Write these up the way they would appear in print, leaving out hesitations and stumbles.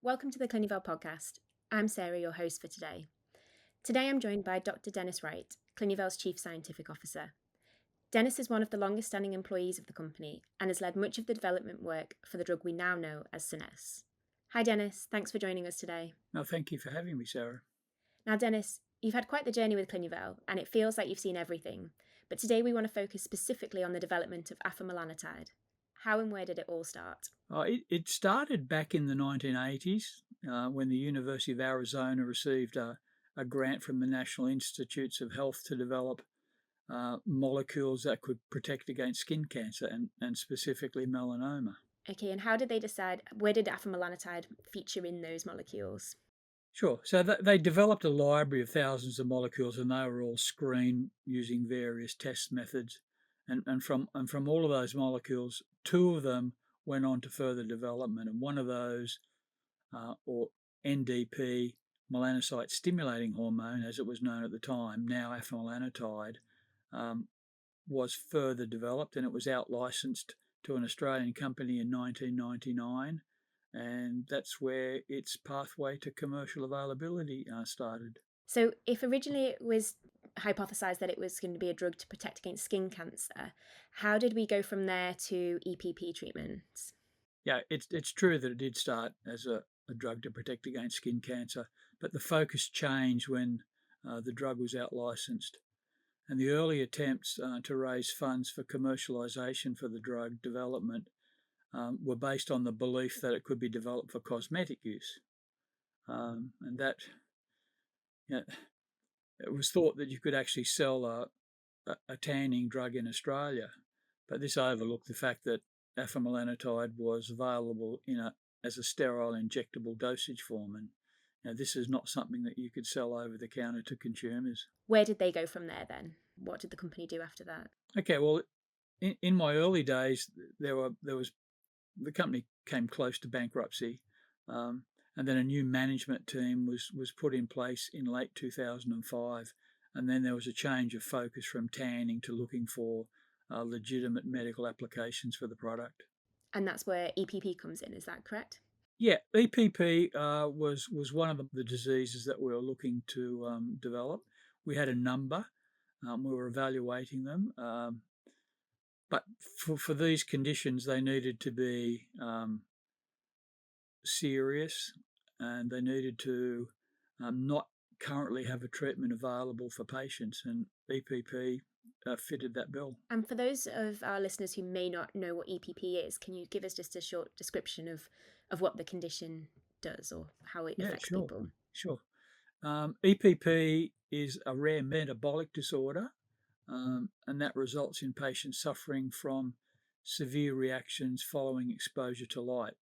Welcome to the Clinuvel podcast. I'm Sarah, your host for today. Today I'm joined by Dr. Dennis Wright, Clinuvel's Chief Scientific Officer. Dennis is one of the longest standing employees of the company and has led much of the development work for the drug we now know as Scenesse. Hi Dennis, thanks for joining us today. No, thank you for having me, Sarah. Now Dennis, you've had quite the journey with Clinuvel and it feels like you've seen everything, but today we want to focus specifically on the development of afamelanotide. How and where did it all start? It started back in the 1980s when the University of Arizona received a grant from the National Institutes of Health to develop molecules that could protect against skin cancer and specifically melanoma. Okay, and how did they decide, where did afamelanotide feature in those molecules? Sure. So they developed a library of thousands of molecules, and they were all screened using various test methods. And from all of those molecules, two of them went on to further development, and one of those, or NDP, melanocyte stimulating hormone, as it was known at the time, now afamelanotide, was further developed, and it was out licensed to an Australian company in 1999. And that's where its pathway to commercial availability started. So, if originally it was hypothesized that it was going to be a drug to protect against skin cancer, how did we go from there to EPP treatments? Yeah, it's true that it did start as a drug to protect against skin cancer, but the focus changed when the drug was out licensed. And the early attempts to raise funds for commercialisation for the drug development were based on the belief that it could be developed for cosmetic use. And that, it was thought that you could actually sell a tanning drug in Australia, but this overlooked the fact that afamelanotide was available as a sterile injectable dosage form, and this is not something that you could sell over the counter to consumers. Where did they go from there then? What did the company do after that? Okay, well, in my early days, there was the company came close to bankruptcy, and then a new management team was put in place in late 2005, and then there was a change of focus from tanning to looking for legitimate medical applications for the product. And that's where EPP comes in, is that correct? Yeah, EPP was one of the diseases that we were looking to develop. We had a number, we were evaluating them. But for these conditions, they needed to be serious, and they needed to not currently have a treatment available for patients, and EPP fitted that bill. And for those of our listeners who may not know what EPP is, can you give us just a short description of what the condition does or how it affects people? Sure. EPP is a rare metabolic disorder, and that results in patients suffering from severe reactions following exposure to light.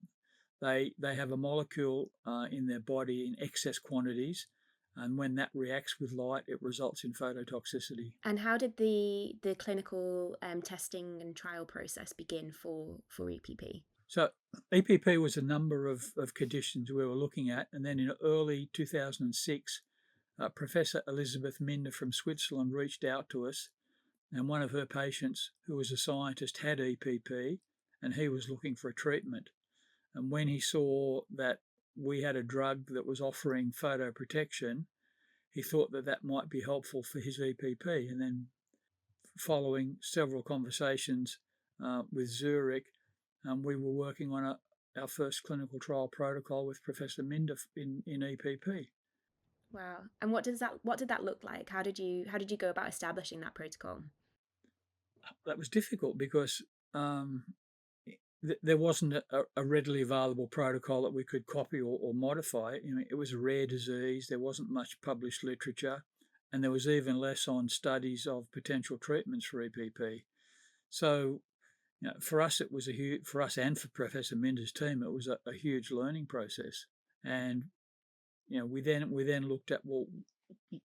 They have a molecule in their body in excess quantities, and when that reacts with light, it results in phototoxicity. And how did the clinical testing and trial process begin for EPP? So EPP was a number of conditions we were looking at, and then in early 2006, Professor Elisabeth Minder from Switzerland reached out to us, and one of her patients, who was a scientist, had EPP, and he was looking for a treatment. And when he saw that we had a drug that was offering photoprotection, he thought that that might be helpful for his EPP. And then following several conversations with Zurich, we were working on our first clinical trial protocol with Professor Minder in EPP. Wow. And what did that look like? How did you go about establishing that protocol? That was difficult because there wasn't a readily available protocol that we could copy or modify. It was a rare disease. There wasn't much published literature, and there was even less on studies of potential treatments for EPP. So, for us, it was for us and for Professor Minder's team, it was a huge learning process. And we then looked at, well,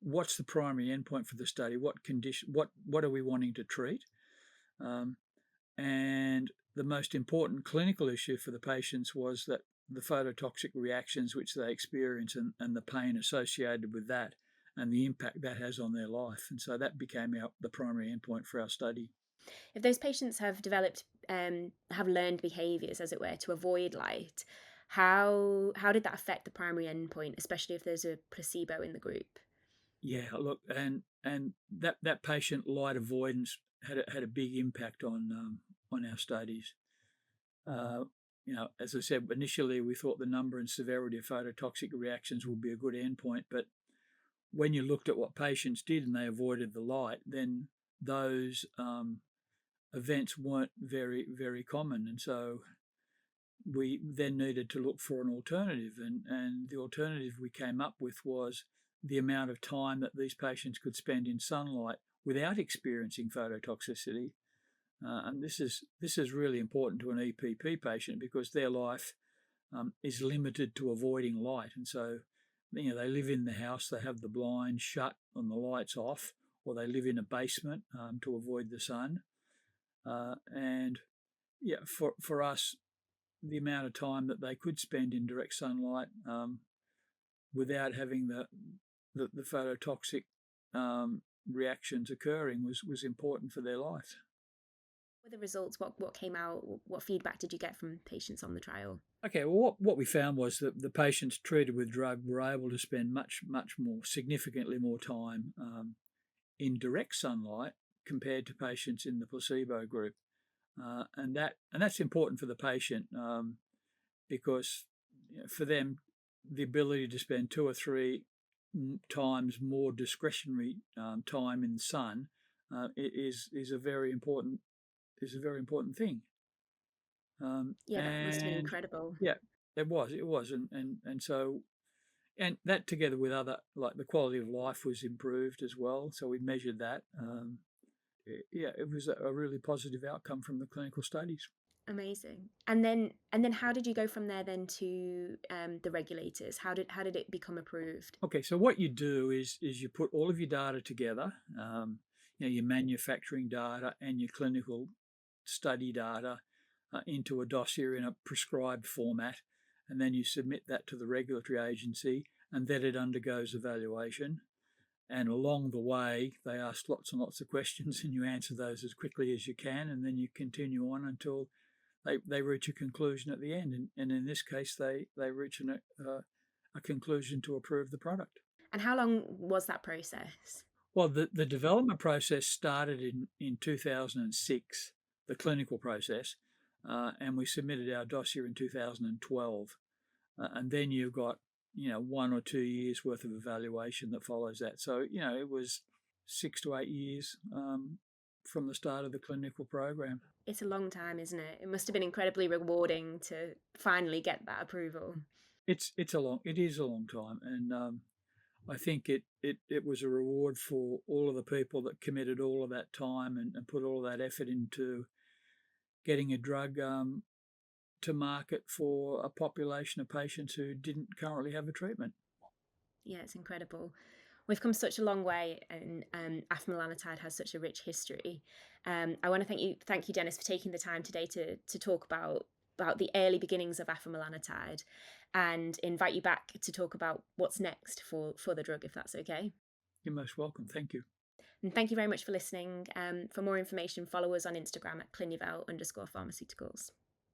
what's the primary endpoint for the study? What condition? What are we wanting to treat? And the most important clinical issue for the patients was that the phototoxic reactions which they experience and the pain associated with that and the impact that has on their life. And so that became the primary endpoint for our study. If those patients have developed, have learned behaviours, as it were, to avoid light, How did that affect the primary endpoint, especially if there's a placebo in the group? Yeah, look, and that patient light avoidance had a big impact on our studies. Uh, as I said, initially we thought the number and severity of phototoxic reactions would be a good endpoint, but when you looked at what patients did and they avoided the light, then those events weren't very, very common. And so we then needed to look for an alternative. And the alternative we came up with was the amount of time that these patients could spend in sunlight without experiencing phototoxicity. And this is really important to an EPP patient because their life is limited to avoiding light. And so, they live in the house, they have the blinds shut and the lights off, or they live in a basement to avoid the sun. And yeah, for us, the amount of time that they could spend in direct sunlight without having the phototoxic reactions occurring was important for their life. What were the results? What came out? What feedback did you get from patients on the trial? Okay, well, what we found was that the patients treated with drug were able to spend much more, significantly more time in direct sunlight compared to patients in the placebo group, and that's important for the patient because for them the ability to spend 2 or 3 times more discretionary time in the sun is a very important thing. Yeah, that must have been And incredible. yeah, it was, and so and that together with other like the quality of life was improved as well. So we measured that. Yeah, it was a really positive outcome from the clinical studies. Amazing. And then how did you go from there then to the regulators? How did it become approved? Okay, so what you do is you put all of your data together, your manufacturing data and your clinical study data into a dossier in a prescribed format, and then you submit that to the regulatory agency, and then it undergoes evaluation. And along the way, they ask lots and lots of questions, and you answer those as quickly as you can, and then you continue on until they reach a conclusion at the end. And in this case, they reach a conclusion to approve the product. And how long was that process? Well, the development process started in 2006, the clinical process, and we submitted our dossier in 2012. And then you've got, 1 or 2 years worth of evaluation that follows that. So, it was 6 to 8 years from the start of the clinical program. It's a long time, isn't it? It must have been incredibly rewarding to finally get that approval. It is a long time, and I think it was a reward for all of the people that committed all of that time and put all of that effort into getting a drug to market for a population of patients who didn't currently have a treatment. Yeah, it's incredible. We've come such a long way, and afamelanotide has such a rich history. I want to thank you, Dennis, for taking the time today to talk about the early beginnings of afamelanotide, and invite you back to talk about what's next for the drug, if that's okay. You're most welcome. Thank you. And thank you very much for listening. For more information, follow us on Instagram at clinuvel_pharmaceuticals.